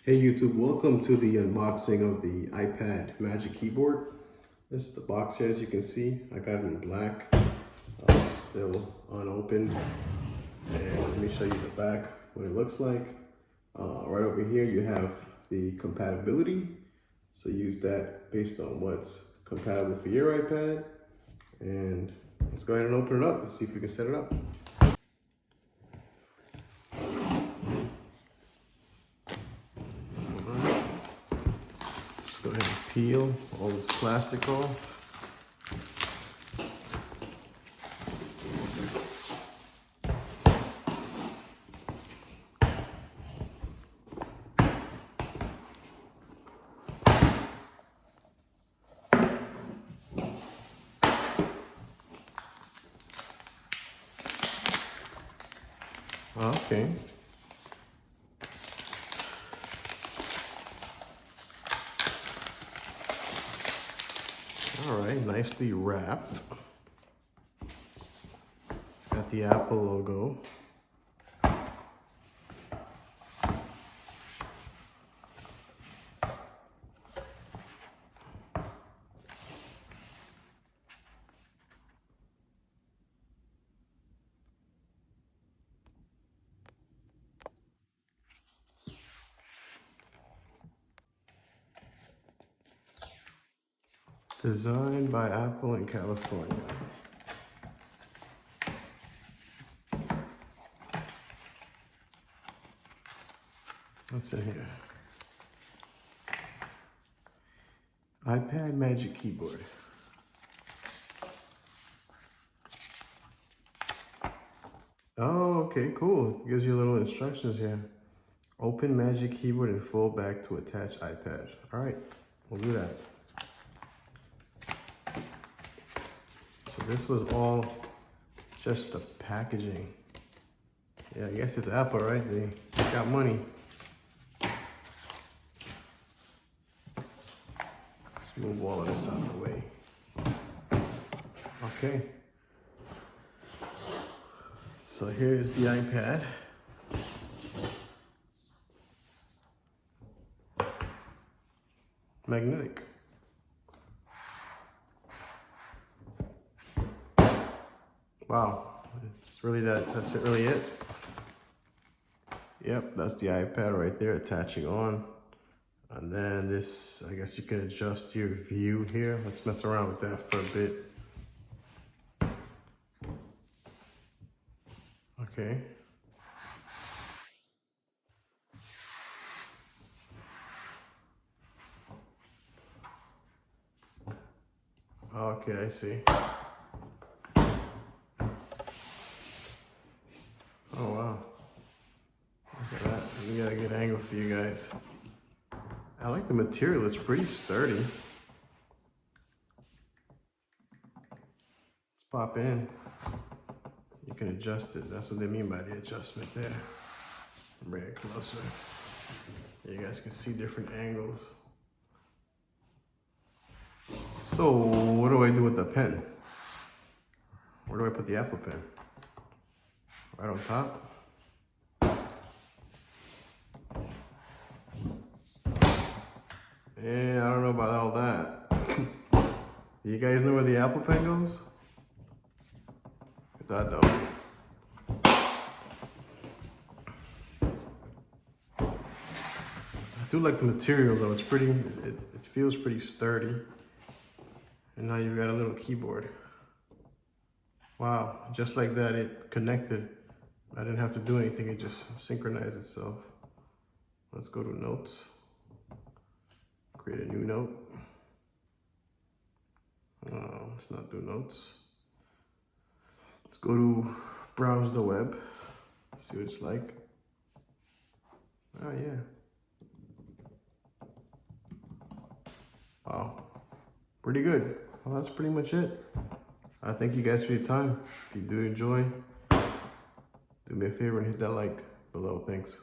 Hey YouTube, welcome to the unboxing of the iPad Magic Keyboard. This is the box here, as you can see. I got it in black, still unopened. And let me show you the back, what it looks like. Right over here you have the compatibility. So use that based on what's compatible for your iPad. And let's go ahead and open it up and see if we can set it up. Let's go ahead and peel all this plastic off. Okay. All right, nicely wrapped. It's got the Apple logo. Designed by Apple in California. What's in here? iPad Magic Keyboard. Oh, okay, cool. It gives you little instructions here. Open Magic Keyboard and fold back to attach iPad. All right, we'll do that. So this was all just the packaging. Yeah, I guess it's Apple, right? They got money. Let's move all of this out of the way. Okay. So here's the iPad. Magnetic. Wow, it's really that's it, really it? Yep, that's the iPad right there attaching on. And then this, I guess you can adjust your view here. Let's mess around with that for a bit. Okay. Okay, I see. Oh, wow. Look at that. We got a good angle for you guys. I like the material. It's pretty sturdy. Let's pop in. You can adjust it. That's what they mean by the adjustment there. Bring it closer. You guys can see different angles. So, what do I do with the pen? Where do I put the Apple Pen? Right on top? Yeah, I don't know about all that. Do you guys know where the Apple Pen goes? I don't. I do like the material though. It's pretty, it feels pretty sturdy. And now you've got a little keyboard. Wow, just like that, it connected. I didn't have to do anything, it just synchronized itself. Let's go to notes. Create a new note. Let's not do notes. Let's go to browse the web. See what it's like. Oh yeah. Wow, pretty good. Well, that's pretty much it. I thank you guys for your time. If you do enjoy, do me a favor and hit that like below. Thanks.